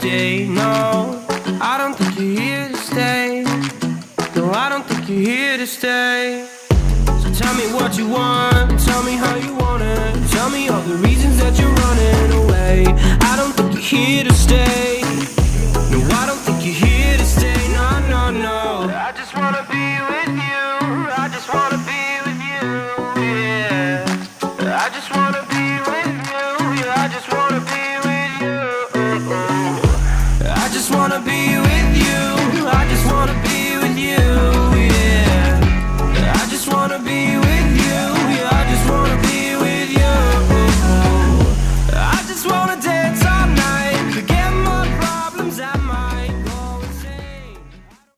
stay. No, I don't think you're here to stay. No, I don't think you're here to stay. So tell me what you want, and tell me how you want it. Tell me all the reasons that you're running away. I don't think you're here to stay. No, I don't think